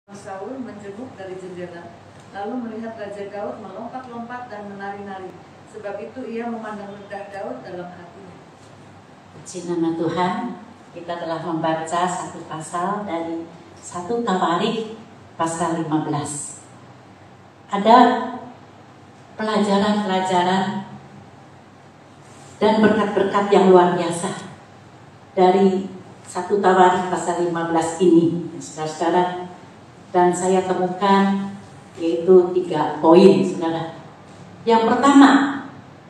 Saul menjenguk dari jendela, lalu melihat Raja Daud melompat-lompat dan menari-nari. Sebab itu ia memandang rendah Daud dalam hatinya. Puji nama Tuhan, kita telah membaca satu pasal dari 1 Tawarik pasal 15. Ada pelajaran-pelajaran dan berkat-berkat yang luar biasa dari 1 Tawarik pasal 15 ini, saudara-saudara. Dan saya temukan yaitu 3 poin, saudara. Yang pertama,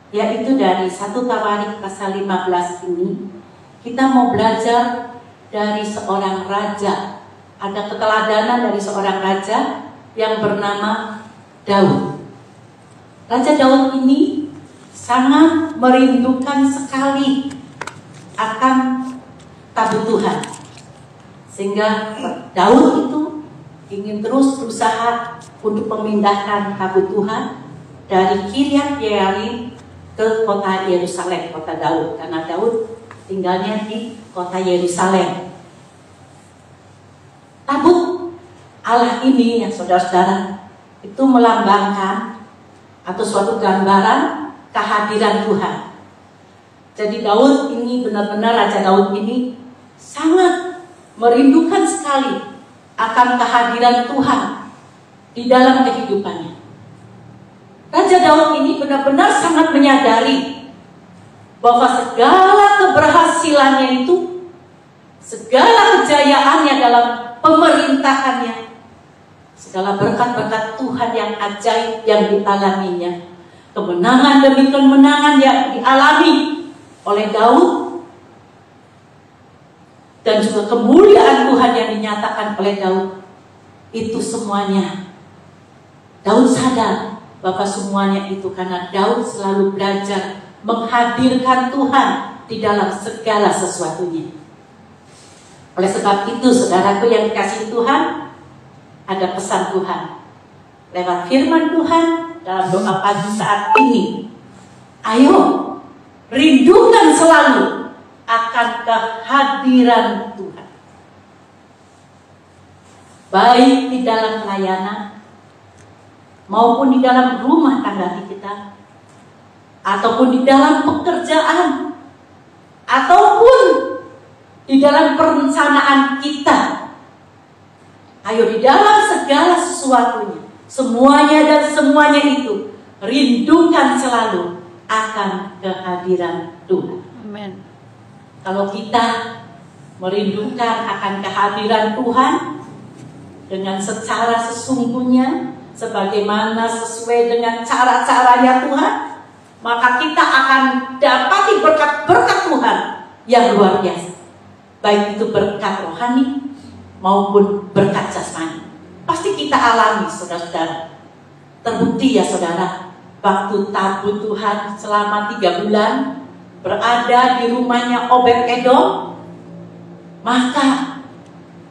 yaitu dari 1 Tawarik pasal 15 ini, kita mau belajar dari seorang raja. Ada keteladanan dari seorang raja yang bernama Daud. Raja Daud ini sangat merindukan sekali akan tabut Tuhan. Sehingga Daud itu ingin terus berusaha untuk memindahkan tabut Tuhan dari Kiryat Yearim ke kota Yerusalem, kota Daud, karena Daud tinggalnya di kota Yerusalem. Tabut Allah ini, ya saudara-saudara, itu melambangkan atau suatu gambaran kehadiran Tuhan. Jadi Daud ini benar-benar, Raja Daud ini sangat merindukan sekali akan kehadiran Tuhan di dalam kehidupannya. Raja Daud ini benar-benar sangat menyadari bahwa segala keberhasilannya itu, segala kejayaannya dalam pemerintahannya, segala berkat-berkat Tuhan yang ajaib yang dialaminya, kemenangan demi kemenangan yang dialami oleh Daud, dan juga kemuliaan Tuhan yang dinyatakan oleh Daud, itu semuanya Daud sadar bahwa semuanya itu karena Daud selalu belajar menghadirkan Tuhan di dalam segala sesuatunya. Oleh sebab itu, saudaraku yang dikasihi Tuhan, ada pesan Tuhan lewat firman Tuhan dalam doa pagi saat ini. Ayo, rindukan selalu akan kehadiran Tuhan, baik di dalam pelayanan maupun di dalam rumah tangga kita, ataupun di dalam pekerjaan, ataupun di dalam perencanaan kita. Ayo, di dalam segala sesuatunya, semuanya dan semuanya itu, rindukan selalu akan kehadiran Tuhan. Amin. Kalau kita merindukan akan kehadiran Tuhan dengan secara sesungguhnya, sebagaimana sesuai dengan cara-caranya Tuhan, maka kita akan dapati berkat-berkat Tuhan yang luar biasa. Baik itu berkat rohani maupun berkat jasmani. Pasti kita alami, saudara-saudara. Terbukti ya saudara, waktu tabut Tuhan selama 3 bulan berada di rumahnya Obed-Edom, maka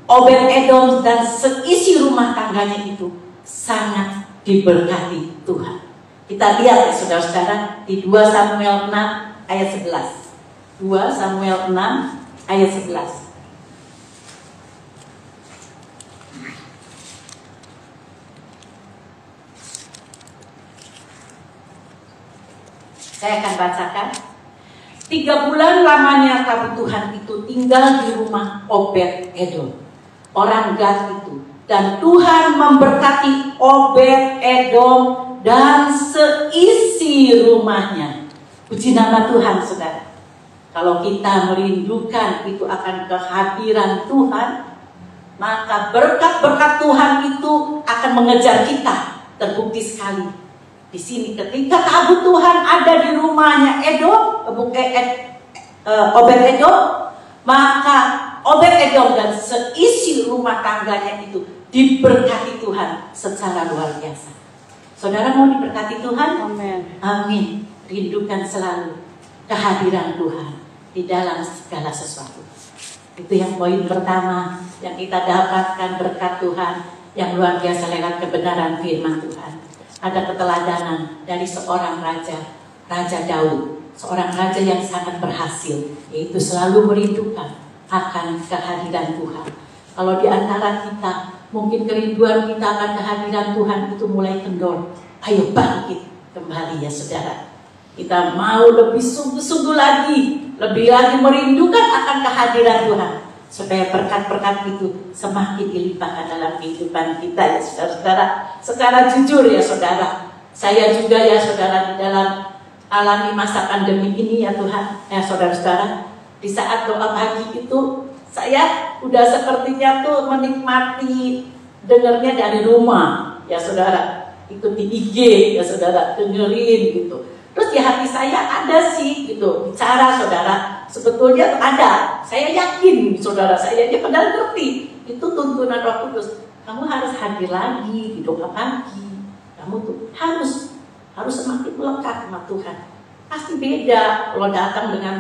Obed-Edom dan seisi rumah tangganya itu sangat diberkati Tuhan. Kita lihat ya saudara-saudara di 2 Samuel 6 ayat 11. 2 Samuel 6 ayat 11. Saya akan bacakan. 3 bulan lamanya tabut Tuhan itu tinggal di rumah Obed-Edom, orang Gad itu. Dan Tuhan memberkati Obed-Edom dan seisi rumahnya. Puji nama Tuhan, saudara. Kalau kita merindukan itu akan kehadiran Tuhan, maka berkat-berkat Tuhan itu akan mengejar kita. Terbukti sekali di sini ketika tabut Tuhan ada di rumahnya Obed-Edom, maka Obed-Edom dan seisi rumah tangganya itu diberkati Tuhan secara luar biasa. Saudara mau diberkati Tuhan? Amin. Amin. Rindukan selalu kehadiran Tuhan di dalam segala sesuatu. Itu yang poin pertama yang kita dapatkan berkat Tuhan yang luar biasa lewat kebenaran firman Tuhan. Ada keteladanan dari seorang raja, Raja Daud, seorang raja yang sangat berhasil, yaitu selalu merindukan akan kehadiran Tuhan. Kalau di antara kita mungkin kerinduan kita akan kehadiran Tuhan itu mulai kendor. Ayo bangkit kembali ya saudara. Kita mau lebih sungguh-sungguh lagi, lebih lagi merindukan akan kehadiran Tuhan, supaya berkat-berkat itu semakin dilimpahkan dalam kehidupan kita ya saudara-saudara. Secara jujur ya saudara, saya juga ya saudara, di dalam alami masa pandemi ini ya Tuhan, ya saudara-saudara, di saat doa pagi itu saya udah sepertinya tuh menikmati dengarnya dari rumah ya saudara, ikuti IG ya saudara, dengerin gitu. Terus di hati saya ada sih gitu bicara saudara, sebetulnya ada, saya yakin saudara, saya aja padahal ngerti itu tuntunan Roh Kudus. Kamu harus hadir lagi di doa pagi, kamu tuh harus semakin melekat sama Tuhan. Pasti beda kalau datang dengan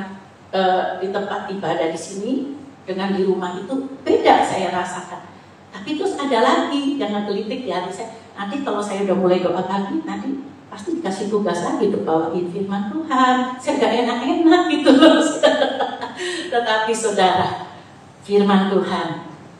di tempat ibadah di sini dengan di rumah, itu beda saya rasakan. Tapi terus ada lagi, jangan gelitik di hati saya. Nanti kalau saya udah mulai doa pagi, nanti pasti dikasih tugas lagi untuk bawain firman Tuhan. Saya gak enak-enak gitu loh. Tetapi saudara, firman Tuhan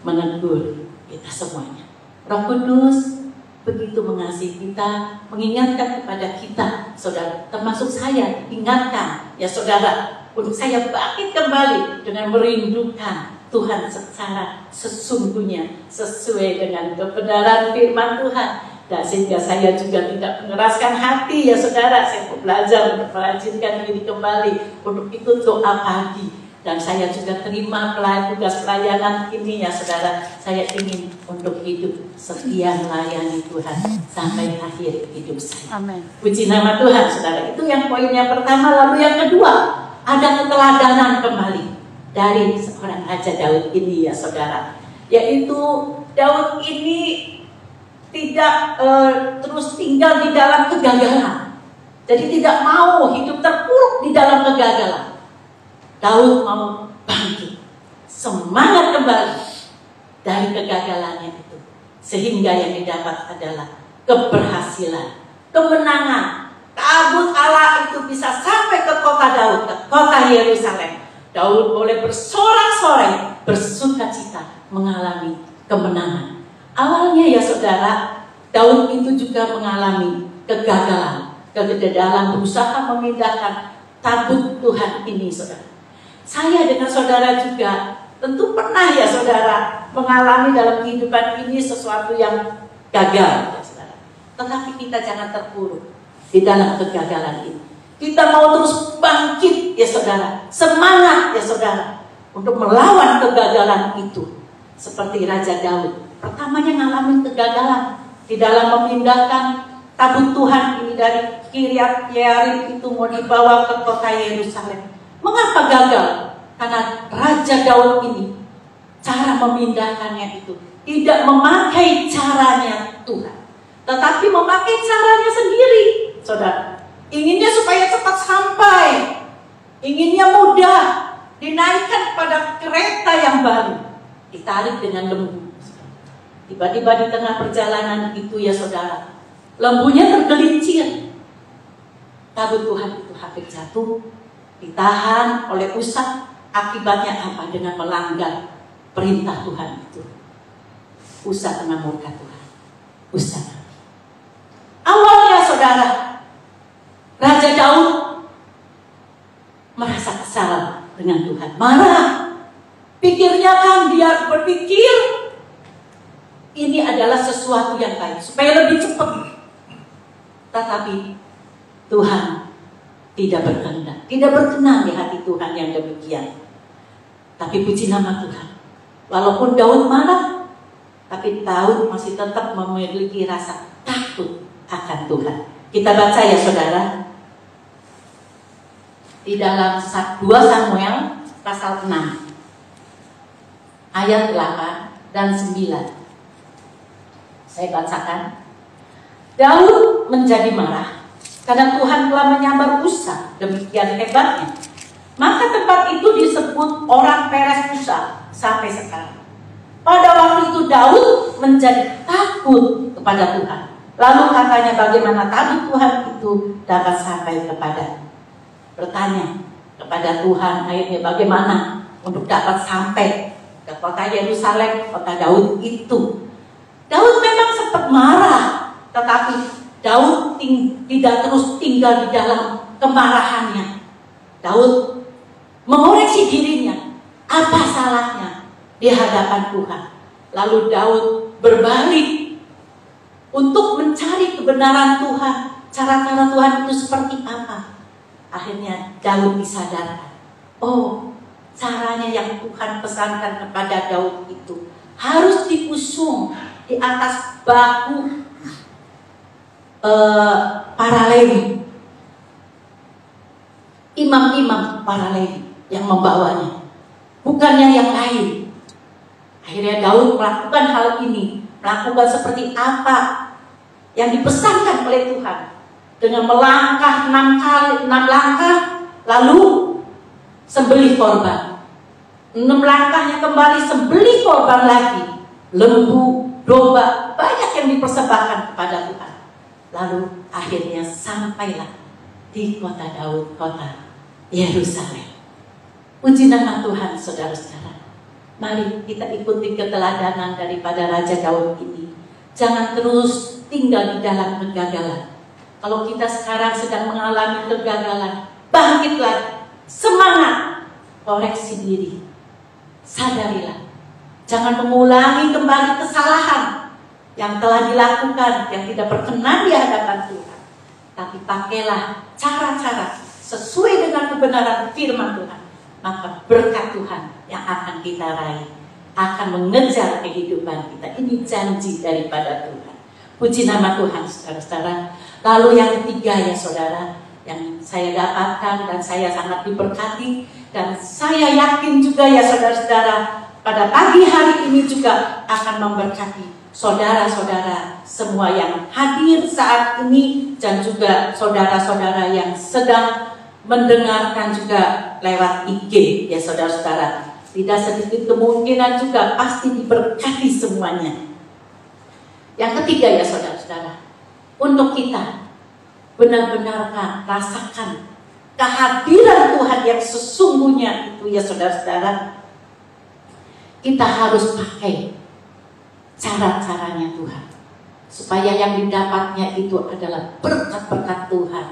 menegur kita semuanya. Roh Kudus begitu mengasihi kita, mengingatkan kepada kita, saudara, termasuk saya, ingatkan ya saudara, untuk saya bangkit kembali dengan merindukan Tuhan secara sesungguhnya sesuai dengan kebenaran firman Tuhan. Dan sehingga saya juga tidak mengeraskan hati ya saudara, saya mau belajar untuk merajinkan diri kembali untuk ikut doa pagi. Dan saya juga terima tugas pelayanan ini ya saudara. Saya ingin untuk hidup setia melayani Tuhan sampai akhir hidup saya. Amin. Puji nama Tuhan saudara. Itu yang poin yang pertama. Lalu yang kedua, ada keteladanan kembali dari seorang Raja Daud ini ya saudara. Yaitu Daud ini tidak terus tinggal di dalam kegagalan. Jadi tidak mau hidup terpuruk di dalam kegagalan. Daud mau bangkit, semangat kembali dari kegagalannya itu, sehingga yang didapat adalah keberhasilan, kemenangan. Tabut Allah itu bisa sampai ke kota Daud, ke kota Yerusalem. Daud boleh bersorak-sorai, bersukacita mengalami kemenangan. Awalnya ya saudara, Daud itu juga mengalami kegagalan, kegagalan berusaha memindahkan tabut Tuhan ini saudara. Saya dengan saudara juga tentu pernah ya saudara mengalami dalam kehidupan ini sesuatu yang gagal ya saudara. Tetapi kita jangan terpuruk di dalam kegagalan ini. Kita mau terus bangkit ya saudara, semangat ya saudara untuk melawan kegagalan itu. Seperti Raja Daud, pertamanya ngalamin kegagalan di dalam memindahkan tabut Tuhan ini dari Kiryat Yearim itu mau dibawa ke kota Yerusalem. Mengapa gagal? Karena Raja Daud ini cara memindahkannya itu tidak memakai caranya Tuhan, tetapi memakai caranya sendiri. Saudara, inginnya supaya cepat sampai, inginnya mudah, dinaikkan pada kereta yang baru, ditarik dengan lembu. Tiba-tiba di tengah perjalanan itu ya saudara, lembunya tergelincir. Tabut Tuhan itu hampir jatuh, ditahan oleh Usa. Akibatnya apa? Dengan melanggar perintah Tuhan itu, Usa kena murka Tuhan. Usa. Awalnya saudara, Raja Daud merasa kesal dengan Tuhan, marah. Pikirnya kan dia berpikir ini adalah sesuatu yang baik supaya lebih cepat. Tetapi Tuhan tidak berkenan, tidak berkenan di hati Tuhan yang demikian. Tapi puji nama Tuhan, walaupun Daud marah, tapi Daud masih tetap memiliki rasa takut akan Tuhan. Kita baca ya saudara, di dalam 2 Samuel pasal 6 ayat 8 dan 9. Saya bacakan. Daud menjadi marah karena Tuhan telah menyambar Usa demikian hebatnya. Maka tempat itu disebut orang Peres Usa sampai sekarang. Pada waktu itu Daud menjadi takut kepada Tuhan. Lalu katanya, bagaimana tabut Tuhan itu dapat sampai kepada, bertanya kepada Tuhan akhirnya bagaimana untuk dapat sampai ke kota Yerusalem, kota Daud itu. Daud memang sempat marah, tetapi Daud tidak terus tinggal di dalam kemarahannya. Daud mengoreksi dirinya, apa salahnya di hadapan Tuhan. Lalu Daud berbalik untuk mencari kebenaran Tuhan, cara-cara Tuhan itu seperti apa. Akhirnya Daud disadarkan, oh, caranya yang Tuhan pesankan kepada Daud itu harus diusung di atas bahu para Lewi, imam-imam para Lewi yang membawanya, bukannya yang lain. Akhirnya Daud melakukan hal ini, melakukan seperti apa yang dipesankan oleh Tuhan, dengan melangkah 6 langkah, lalu sembelih korban. 6 langkahnya kembali sembelih korban lagi, lembu, domba, banyak yang dipersembahkan kepada Tuhan. Lalu akhirnya sampailah di kota Daud, kota Yerusalem. Puji nama Tuhan, saudara-saudara. Mari kita ikuti keteladanan daripada Raja Daud ini. Jangan terus tinggal di dalam kegagalan. Kalau kita sekarang sedang mengalami kegagalan, bangkitlah, semangat, koreksi diri, sadarilah. Jangan mengulangi kembali kesalahan yang telah dilakukan, yang tidak berkenan di hadapan Tuhan. Tapi pakailah cara-cara sesuai dengan kebenaran firman Tuhan. Maka berkat Tuhan yang akan kita raih akan mengejar kehidupan kita. Ini janji daripada Tuhan. Puji nama Tuhan, saudara-saudara. Lalu yang ketiga ya saudara, yang saya dapatkan dan saya sangat diberkati, dan saya yakin juga ya saudara-saudara, pada pagi hari ini juga akan memberkati saudara-saudara semua yang hadir saat ini, dan juga saudara-saudara yang sedang mendengarkan juga lewat IG ya saudara-saudara. Tidak sedikit kemungkinan juga pasti diberkati semuanya. Yang ketiga ya saudara-saudara, untuk kita benar-benar rasakan kehadiran Tuhan yang sesungguhnya itu ya saudara-saudara, kita harus pakai cara-caranya Tuhan, supaya yang didapatnya itu adalah berkat-berkat Tuhan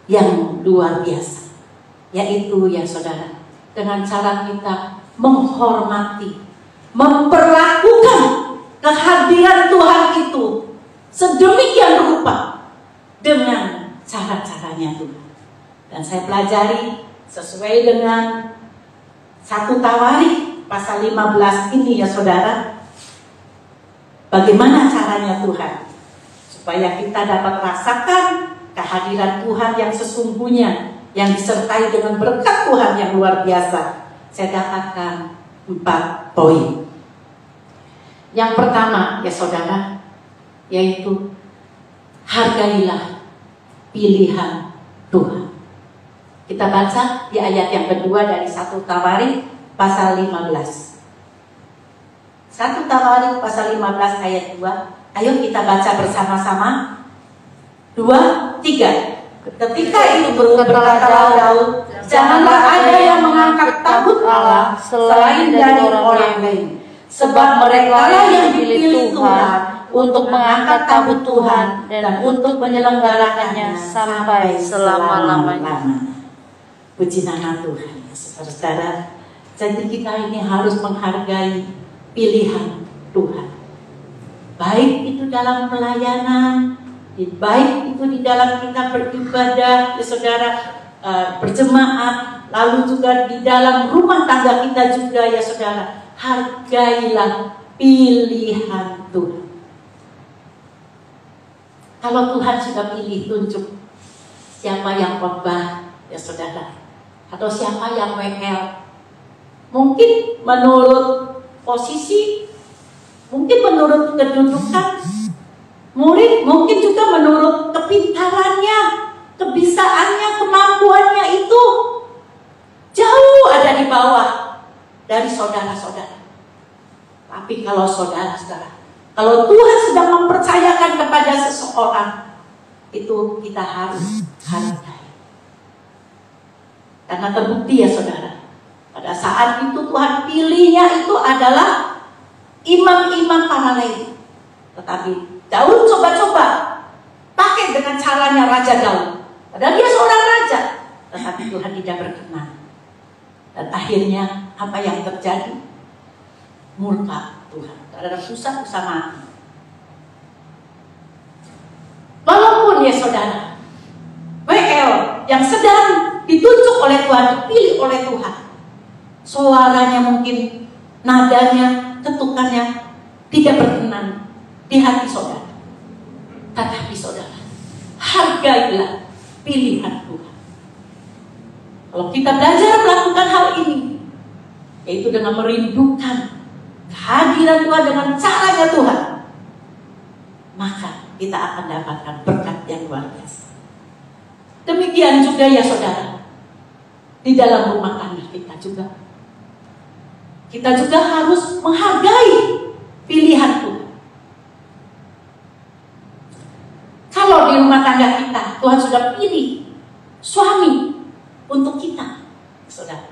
yang luar biasa. Yaitu ya saudara, dengan cara kita menghormati, memperlakukan kehadiran Tuhan itu sedemikian rupa dengan cara-caranya Tuhan. Dan saya pelajari sesuai dengan 1 Tawarikh pasal 15 ini ya saudara, bagaimana caranya Tuhan supaya kita dapat rasakan kehadiran Tuhan yang sesungguhnya, yang disertai dengan berkat Tuhan yang luar biasa. Saya dapatkan 4 poin. Yang pertama ya saudara, yaitu hargailah pilihan Tuhan. Kita baca di ayat yang kedua dari 1 Tawarikh pasal 15. 1 Tawarikh pasal 15 ayat 2. Ayo kita baca bersama-sama. 2, 3. Ketika itu berkatalah Daud, janganlah ada yang mengangkat tabut Allah selain dari orang lain, sebab mereka lah yang dipilih Tuhan untuk mengangkat tabut Tuhan dan untuk menyelenggarakannya sampai selama-lamanya. Puji nama Tuhan, saudara-saudara. Jadi kita ini harus menghargai pilihan Tuhan, baik itu dalam pelayanan, baik itu di dalam kita beribadah ya saudara, berjemaat, lalu juga di dalam rumah tangga kita juga ya saudara. Hargailah pilihan Tuhan. Kalau Tuhan sudah pilih, tunjuk siapa yang khotbah ya saudara, atau siapa yang WL. Mungkin menurut posisi, mungkin menurut kedudukan murid, mungkin juga menurut kepintarannya, kebisaannya, kemampuannya itu jauh ada di bawah dari saudara-saudara. Tapi kalau saudara-saudara, kalau Tuhan sedang mempercayakan kepada seseorang, itu kita harus hargai. Karena terbukti ya saudara, pada saat itu Tuhan pilihnya itu adalah imam-imam para Lewi. Tetapi Daud coba-coba pakai dengan caranya Raja Daud. Padahal dia seorang raja, tetapi Tuhan tidak berkenan. Dan akhirnya apa yang terjadi? Murka Tuhan terhadap Usa mati. Walaupun ya saudara, WL yang sedang ditunjuk oleh Tuhan, dipilih oleh Tuhan, suaranya mungkin, nadanya, ketukannya tidak berkenan di hati saudara. Tetapi saudara, hargailah pilihan Tuhan. Kalau kita belajar melakukan hal ini, yaitu dengan merindukan kehadiran Tuhan dengan caranya Tuhan, maka kita akan dapatkan berkat yang luar biasa. Demikian juga ya saudara, di dalam rumah tangga kita juga harus menghargai pilihan Tuhan. Kalau di rumah tangga kita Tuhan sudah pilih suami untuk kita, saudara,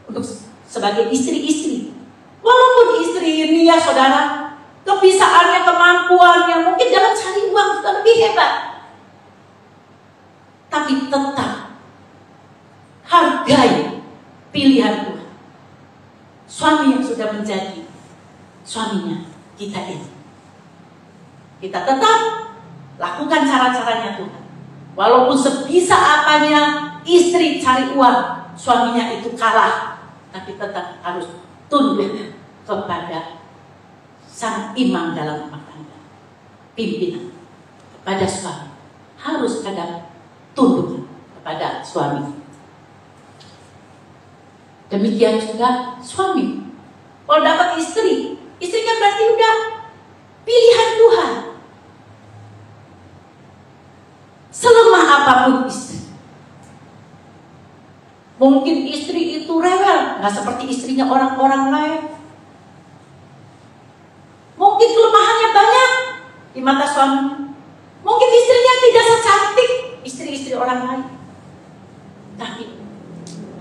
untuk sebagai istri-istri, walaupun istri ini ya saudara, kebisaannya, kemampuannya mungkin dalam cari uang sudah lebih hebat, tapi tetap hargai pilihan Tuhan. Suami yang sudah menjadi suaminya kita ini, kita tetap lakukan cara-caranya Tuhan. Walaupun sebisa apanya istri cari uang, suaminya itu kalah, tapi tetap harus tunduk kepada sang imam dalam rumah tangga, pimpinan, kepada suami. Harus kadang tunduk kepada suami. Demikian juga suami. Kalau dapat istri kan berarti udah pilihan Tuhan. Selemah apapun istri, mungkin istri itu rewel, nggak seperti istrinya orang-orang lain. Mungkin kelemahannya banyak di mata suami. Mungkin istrinya tidak secantik istri-istri orang lain. Tapi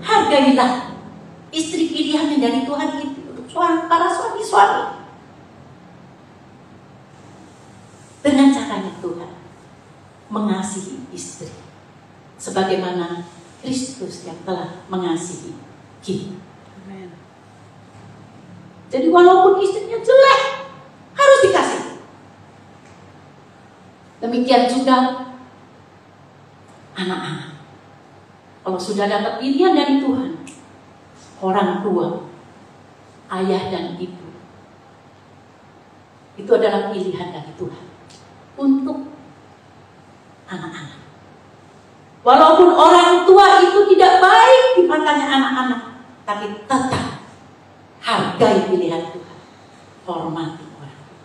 hargailah istri pilihan yang dari Tuhan itu untuk para suami-suami. Dengan caranya Tuhan mengasihi istri sebagaimana Kristus yang telah mengasihi kita. Amen. Jadi walaupun istrinya jelek, harus dikasih. Demikian juga anak-anak. Kalau sudah dapat pilihan dari Tuhan, orang tua, ayah dan ibu, itu adalah pilihan dari Tuhan untuk anak-anak. Walaupun orang tua itu tidak baik di matanya anak-anak, tapi tetap hargai pilihan Tuhan, hormati orang tua.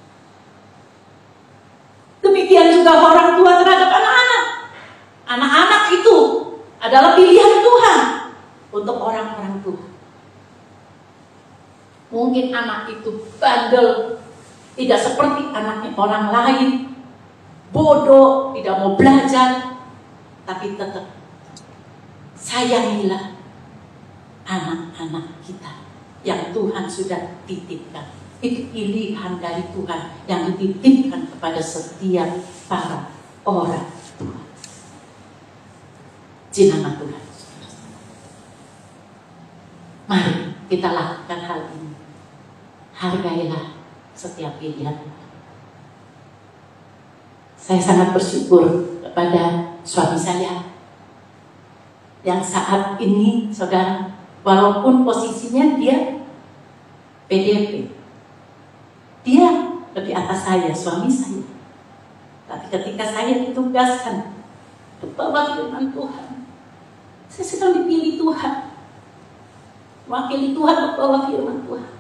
Demikian juga orang tua terhadap anak-anak. Anak-anak itu adalah pilihan Tuhan untuk orang-orang tua. Mungkin anak itu bandel, tidak seperti anaknya orang lain, bodoh, tidak mau belajar, tapi tetap sayangilah anak-anak kita yang Tuhan sudah titipkan. Itu pilihan dari Tuhan yang dititipkan kepada setiap para orang tua. Jinama Tuhan. Mari kita lakukan hal ini. Hargailah setiap pilihan. Saya sangat bersyukur kepada suami saya yang saat ini, saudara, walaupun posisinya dia PDP, dia lebih atas saya, suami saya. Tapi ketika saya ditugaskan untuk bawa firman Tuhan, saya sedang dipilih Tuhan, wakili Tuhan untuk bawa firman Tuhan.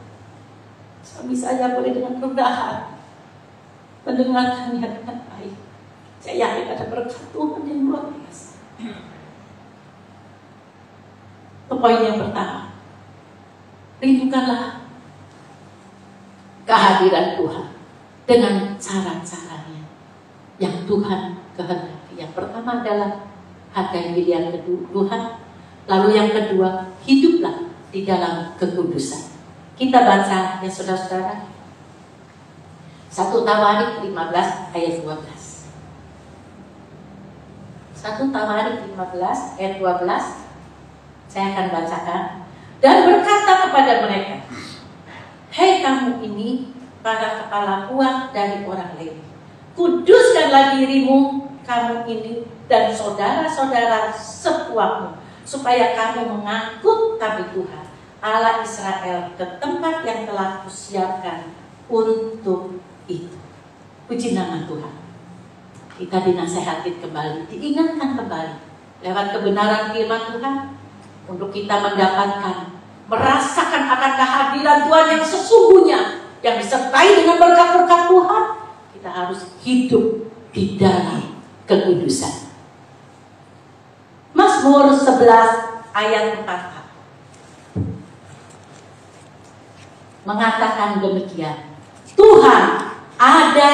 Suami saya boleh dengan rendahan mendengarkannya dengan baik. Saya yakin ada berkat Tuhan yang luar biasa. Poin yang pertama, rindukanlah kehadiran Tuhan dengan cara-caranya yang Tuhan kehendaki. Yang pertama adalah hargai pilihan Tuhan. Lalu yang kedua, hiduplah di dalam kekudusan. Kita baca ya saudara-saudara, 1 1 Tawarik 15 ayat 12. 1 Tawarik 15 ayat 12. Saya akan bacakan. Dan berkata kepada mereka, "Hei kamu ini, para kepala puak dari orang Lewi, kuduskanlah dirimu, kamu ini, dan saudara-saudara sepuakmu, supaya kamu mengangkut tabir Tuhan Allah Israel ke tempat yang telah kusiapkan untuk itu." Puji nama Tuhan. Kita dinasihatin kembali, diingatkan kembali lewat kebenaran firman Tuhan untuk kita mendapatkan, merasakan akan kehadiran Tuhan yang sesungguhnya, yang disertai dengan berkat-berkat Tuhan. Kita harus hidup di dalam kekudusan. Mazmur 11 ayat 4 mengatakan demikian, Tuhan ada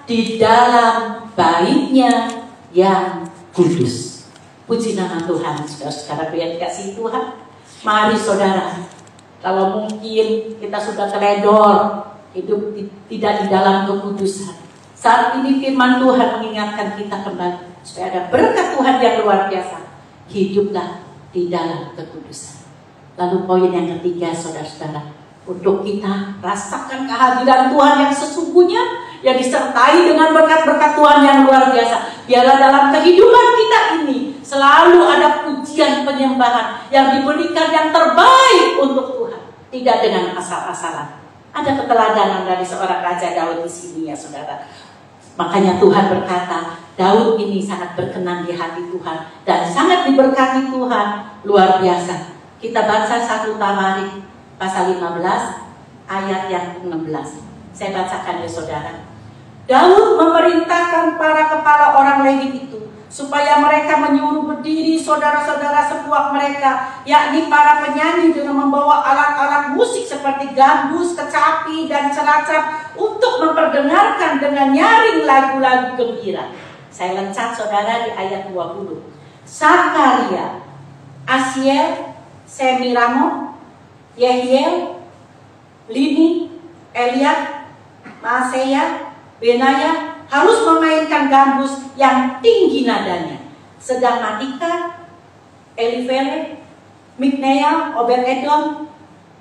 di dalam baitnya yang kudus. Puji nama Tuhan. Saudara-saudara yang dikasihi Tuhan, mari saudara, kalau mungkin kita sudah teledor, hidup tidak di dalam kekudusan, saat ini firman Tuhan mengingatkan kita kembali supaya ada berkat Tuhan yang luar biasa. Hiduplah di dalam kekudusan. Lalu poin yang ketiga, saudara-saudara, untuk kita rasakan kehadiran Tuhan yang sesungguhnya, yang disertai dengan berkat-berkat Tuhan yang luar biasa. Biarlah dalam kehidupan kita ini selalu ada pujian penyembahan yang diberikan yang terbaik untuk Tuhan, tidak dengan asal-asalan. Ada keteladanan dari seorang Raja Daud di sini ya saudara. Makanya Tuhan berkata, Daud ini sangat berkenan di hati Tuhan dan sangat diberkati Tuhan, luar biasa. Kita baca 1 Tawarik pasal 15 ayat yang 16. Saya bacakan ya saudara. Daud memerintahkan para kepala orang Lewi itu supaya mereka menyuruh berdiri saudara-saudara sepuak mereka, yakni para penyanyi, dengan membawa alat-alat musik seperti gambus, kecapi, dan ceracap untuk memperdengarkan dengan nyaring lagu-lagu gembira. Saya lencat saudara di ayat 20. Sakaria, Asiel, Semiramot, Yehiel, Lini, Eliab, Maaseya, Benaya harus memainkan gambus yang tinggi nadanya. Sedang Matika, Elifelet, Mikneya, Obed-Edom,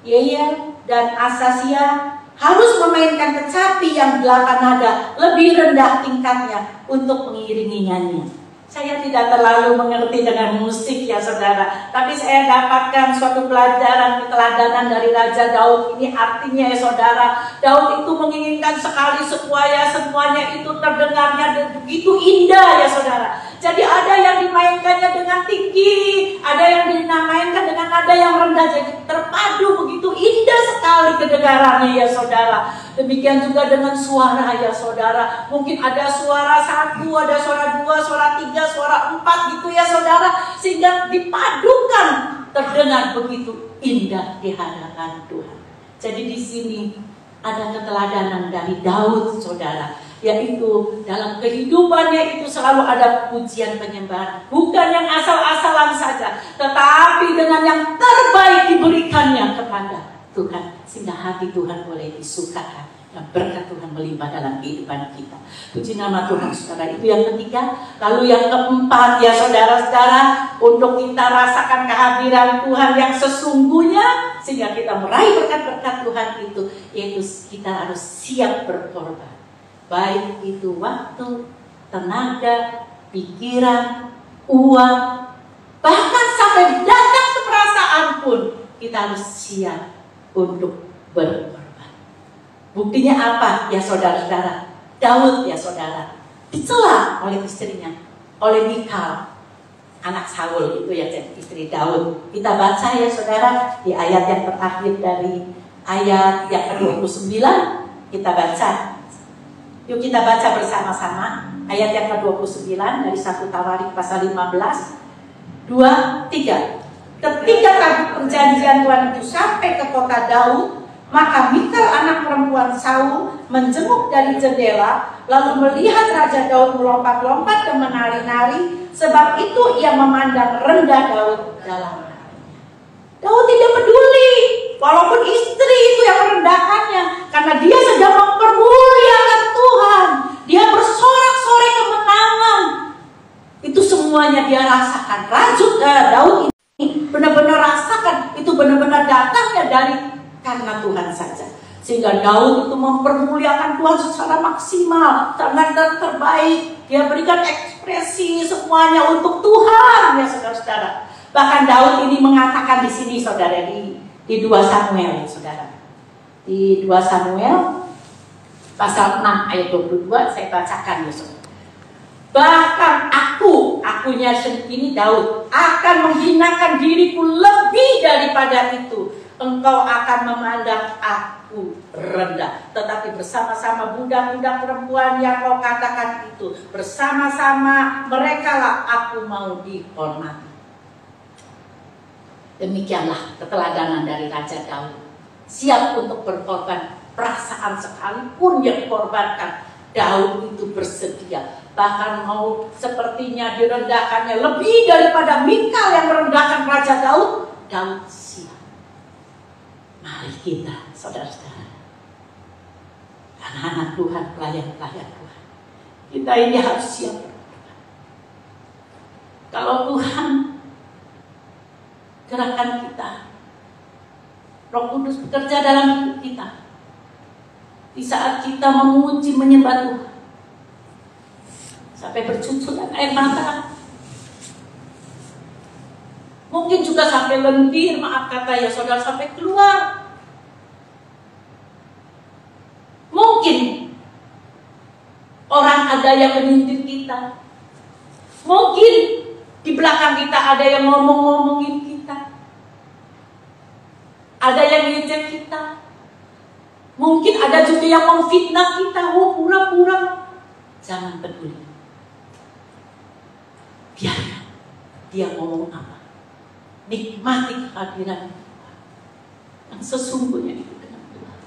Yeiel, dan Asasia harus memainkan kecapi yang 8 nada lebih rendah tingkatnya untuk mengiringi nyanyian. Saya tidak terlalu mengerti dengan musik ya saudara, tapi saya dapatkan suatu pelajaran keteladanan dari Raja Daud ini. Artinya ya saudara, Daud itu menginginkan sekali supaya semuanya itu terdengarnya begitu indah ya saudara. Jadi ada yang dimainkannya dengan tinggi, ada yang dimainkan dengan nada yang rendah, jadi terpadu begitu indah sekali kedengarannya ya saudara. Demikian juga dengan suara ya saudara. Mungkin ada suara 1, ada suara 2, suara 3, suara 4 gitu ya saudara, sehingga dipadukan terdengar begitu indah di hadapan Tuhan. Jadi di sini ada keteladanan dari Daud saudara, yaitu dalam kehidupannya itu selalu ada pujian penyembahan, bukan yang asal-asalan saja, tetapi dengan yang terbaik diberikannya kepada Tuhan, sehingga hati Tuhan boleh disukakan dan berkat Tuhan melimpah dalam kehidupan kita. Puji nama Tuhan saudara. Itu yang ketiga. Lalu yang keempat ya saudara-saudara, untuk kita rasakan kehadiran Tuhan yang sesungguhnya, sehingga kita meraih berkat-berkat Tuhan itu, yaitu kita harus siap berkorban. Baik itu waktu, tenaga, pikiran, uang, bahkan sampai datang ke perasaan pun kita harus siap untuk berkorban. Buktinya apa ya saudara-saudara? Daud ya saudara dicela oleh istrinya, oleh Mikal, anak Saul itu ya, istri Daud. Kita baca ya saudara di ayat yang terakhir dari ayat yang ke-29. Kita baca. Yuk kita baca bersama-sama ayat yang ke-29 dari 1 Tawarik pasal 15. 2, 3. Ketika tabut perjanjian Tuhan itu sampai ke kota Daud, maka Mikal anak perempuan Saul menjenguk dari jendela, lalu melihat Raja Daud melompat-lompat dan menari-nari. Sebab itu ia memandang rendah Daud dalam hati. Daud tidak peduli walaupun istri itu yang merendahkannya, karena dia sedang mempermuliakan karena Tuhan saja. Sehingga Daud itu mempermuliakan Tuhan secara maksimal, sangat terbaik. Dia berikan ekspresi semuanya untuk Tuhan, ya saudara-saudara. Bahkan Daud ini mengatakan di sini, saudara, di 2 Samuel, saudara. Di 2 Samuel pasal 6 ayat 22 saya bacakan, ya saudara. Bahkan akunya ini Daud, akan menghinakan diriku lebih daripada itu. Engkau akan memandang aku rendah. Tetapi bersama-sama budak-budak perempuan yang kau katakan itu, bersama-sama mereka lah aku mau dihormati. Demikianlah keteladanan dari Raja Daud. Siap untuk berkorban, perasaan sekalipun yang dikorbankan, Daud itu bersedia. Bahkan mau sepertinya direndahkannya lebih daripada Mikal yang merendahkan Raja Daud, Daud siap. Mari kita, saudara-saudara, anak-anak Tuhan, pelayan-pelayan Tuhan, kita ini harus siap. Kalau Tuhan gerakan kita, Roh Kudus bekerja dalam hidup kita, di saat kita memuji menyembah Tuhan, sampai bercucuran air mata, mungkin juga sampai lendir, maaf kata ya saudara, sampai keluar. Mungkin orang ada yang menyindir kita, mungkin di belakang kita ada yang ngomong-ngomongin kita, ada yang ngejek kita, mungkin ada juga yang memfitnah kita. Oh, pura-pura. Jangan peduli, biarkan dia ngomong apa. Nikmati kehadiran yang sesungguhnya itu dengan Tuhan.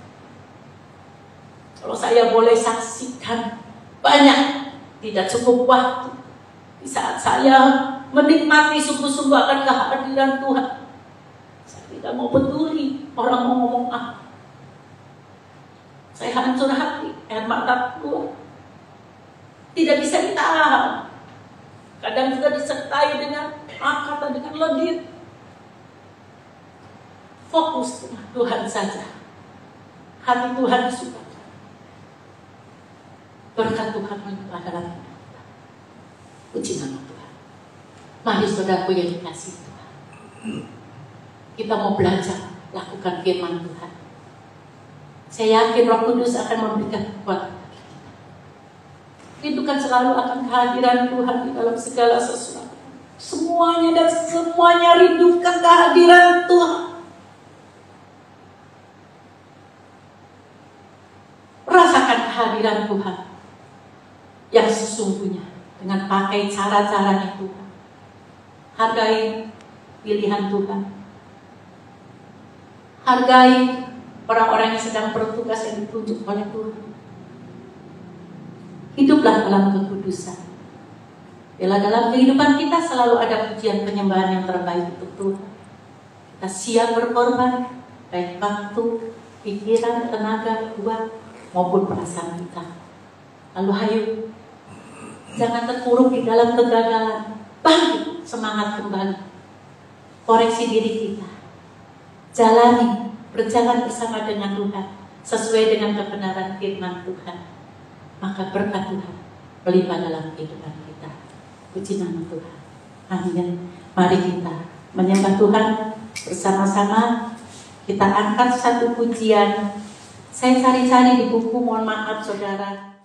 Kalau saya boleh saksikan, banyak tidak cukup waktu di saat saya menikmati sungguh-sungguh akan kehadiran Tuhan. Saya tidak mau peduli orang mau ngomong apa. Saya hancur hati, air mata keluar, tidak bisa ditahan. Kadang juga disertai dengan kata, dengan lendir. Fokus dengan Tuhan saja. Hati Tuhan disukai. Berkat Tuhan melimpah dalam hidup kita. Puji nama Tuhan. Mari saudaraku yang dikasihi Tuhan, kita mau belajar lakukan firman Tuhan. Saya yakin Roh Kudus akan memberikan kekuatan. Rindukan selalu akan kehadiran Tuhan di dalam segala sesuatu. Semuanya dan semuanya rindukan kehadiran Tuhan. Rasakan kehadiran Tuhan yang sesungguhnya dengan pakai cara-caranya Tuhan. Hargai pilihan Tuhan. Hargai orang-orang yang sedang bertugas yang ditunjuk oleh Tuhan. Hiduplah dalam kekudusan. Bila dalam kehidupan kita selalu ada pujian penyembahan yang terbaik untuk Tuhan. Kita siap berkorban, baik waktu, pikiran, tenaga, uang, maupun perasaan kita. Lalu hayu, jangan terpuruk di dalam kegagalan. Bangkit, semangat kembali. Koreksi diri kita. Jalani, berjalan bersama dengan Tuhan, sesuai dengan kebenaran firman Tuhan. Maka berkat Tuhan melimpah dalam kehidupan kita. Puji nama Tuhan. Amin. Mari kita menyembah Tuhan bersama-sama. Kita angkat satu pujian. Saya cari-cari di buku, mohon maaf saudara.